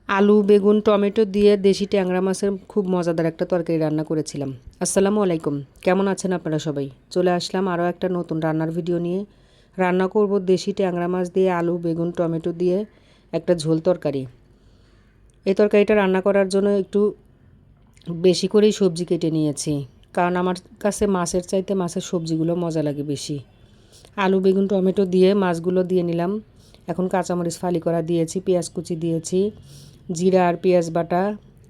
আলু বেগুন টমেটো দিয়ে দেশি ট্যাংরা মাছের খুব মজাদার একটা তরকারি রান্না করেছিলাম। আসসালামু আলাইকুম, কেমন আছেন আপনারা সবাই? চলে আসলাম আরও একটা নতুন রান্নার ভিডিও নিয়ে। রান্না করব দেশি ট্যাংরা মাছ দিয়ে আলু বেগুন টমেটো দিয়ে একটা ঝোল তরকারি। এই তরকারিটা রান্না করার জন্য একটু বেশি করেই সবজি কেটে নিয়েছি, কারণ আমার কাছে মাছের চাইতে মাছের সবজিগুলো মজা লাগে বেশি। আলু বেগুন টমেটো দিয়ে মাছগুলো দিয়ে নিলাম। এখন কাঁচামরিচ ফালি করা দিয়েছি, পেঁয়াজ কুচি দিয়েছি, জিরা আর পেঁয়াজ বাটা,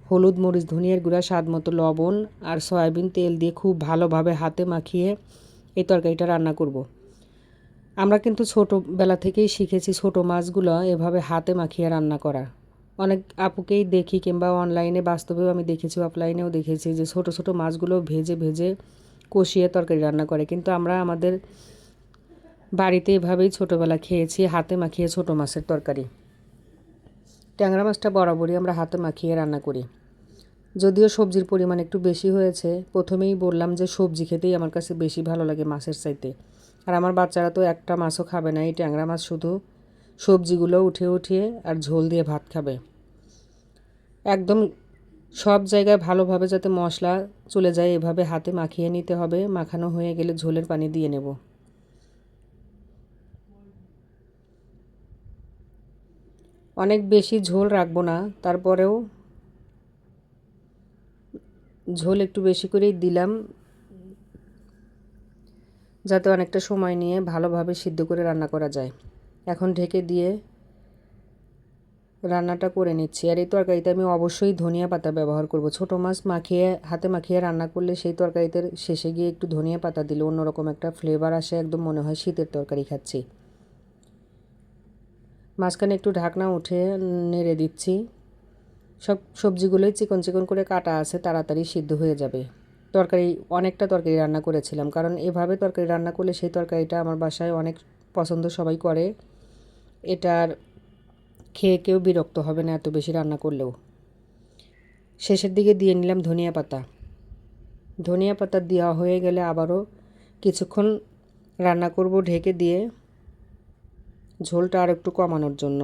হলুদ মরিচ ধনিয়ার গুঁড়া, স্বাদ মতো লবণ আর সয়াবিন তেল দিয়ে খুব ভালোভাবে হাতে মাখিয়ে এই তরকারিটা রান্না করব। আমরা কিন্তু ছোটোবেলা থেকেই শিখেছি ছোটো মাছগুলো এভাবে হাতে মাখিয়ে রান্না করা। অনেক আপুকেই দেখি, কিংবা অনলাইনে বাস্তবেও আমি দেখেছি, অফলাইনেও দেখেছি যে ছোটো ছোটো মাছগুলো ভেজে ভেজে কষিয়ে তরকারি রান্না করে। কিন্তু আমরা আমাদের বাড়িতে এভাবেই ছোটোবেলা খেয়েছি হাতে মাখিয়ে ছোটো মাছের তরকারি। ট্যাংরা মাছটা বরাবরই আমরা হাতে মাখিয়ে রান্না করি। যদিও সবজির পরিমাণ একটু বেশি হয়েছে, প্রথমেই বললাম যে সবজি খেতেই আমার কাছে বেশি ভালো লাগে মাছের চাইতে। আর আমার বাচ্চারা তো একটা মাছও খাবে না, এই ট্যাংরা মাছ শুধু সবজিগুলো উঠিয়ে উঠিয়ে আর ঝোল দিয়ে ভাত খাবে। একদম সব জায়গায় ভালোভাবে যাতে মশলা চলে যায় এভাবে হাতে মাখিয়ে নিতে হবে। মাখানো হয়ে গেলে ঝোলের পানি দিয়ে নেব। অনেক বেশি ঝোল রাখবো না, তারপরেও ঝোল একটু বেশি করেই দিলাম, যাতে অনেকটা সময় নিয়ে ভালোভাবে সিদ্ধ করে রান্না করা যায়। এখন ঢেকে দিয়ে রান্নাটা করে নিচ্ছি। আর এই তরকারিতে আমি অবশ্যই ধনিয়া পাতা ব্যবহার করব। ছোটো মাছ মাখিয়ে হাতে মাখিয়ে রান্না করলে সেই তরকারিতে শেষে গিয়ে একটু ধনিয়া পাতা দিলে অন্যরকম একটা ফ্লেভার আসে, একদম মনে হয় শীতের তরকারি খাচ্ছি। মাঝখানে একটু ঢাকনা উঠে নেড়ে দিচ্ছি। সব সবজিগুলোই চিকন চিকন করে কাটা আছে, তাড়াতাড়ি সিদ্ধ হয়ে যাবে। অনেকটা তরকারি রান্না করেছিলাম, কারণ এভাবে তরকারি রান্না করলে সেই তরকারিটা আমার বাসায় অনেক পছন্দ সবাই করে। এটার খেয়ে কেউ বিরক্ত হবে না এত বেশি রান্না করলেও। শেষের দিকে দিয়ে নিলাম ধনিয়া পাতা। ধনিয়া পাতা দেওয়া হয়ে গেলে আবারও কিছুক্ষণ রান্না করব ঢেকে দিয়ে, ঝোলটা আর একটু কমানোর জন্য।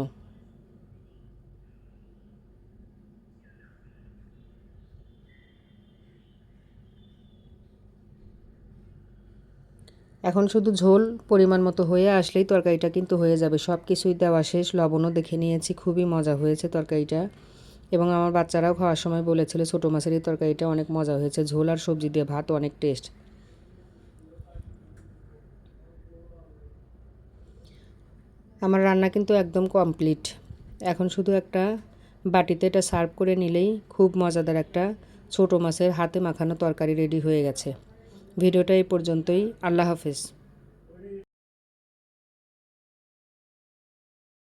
এখন শুধু ঝোল পরিমাণ মতো হয়ে আসলেই তরকারিটা কিন্তু হয়ে যাবে। সব কিছুই দেওয়া শেষ, লবণও দেখে নিয়েছি। খুবই মজা হয়েছে তরকারিটা, এবং আমার বাচ্চারাও খাওয়ার সময় বলেছিল ছোটো মাছের এই তরকারিটা অনেক মজা হয়েছে। ঝোল আর সবজি দিয়ে ভাত অনেক টেস্ট। আমার রান্না কিন্তু একদম কমপ্লিট। এখন শুধু একটা বাটিতে এটা সার্ভ করে নিলেই খুব মজাদার একটা ছোটো মাছের হাতে মাখানো তরকারি রেডি হয়ে গেছে। ভিডিওটা এই পর্যন্তই। আল্লাহ হাফেজ।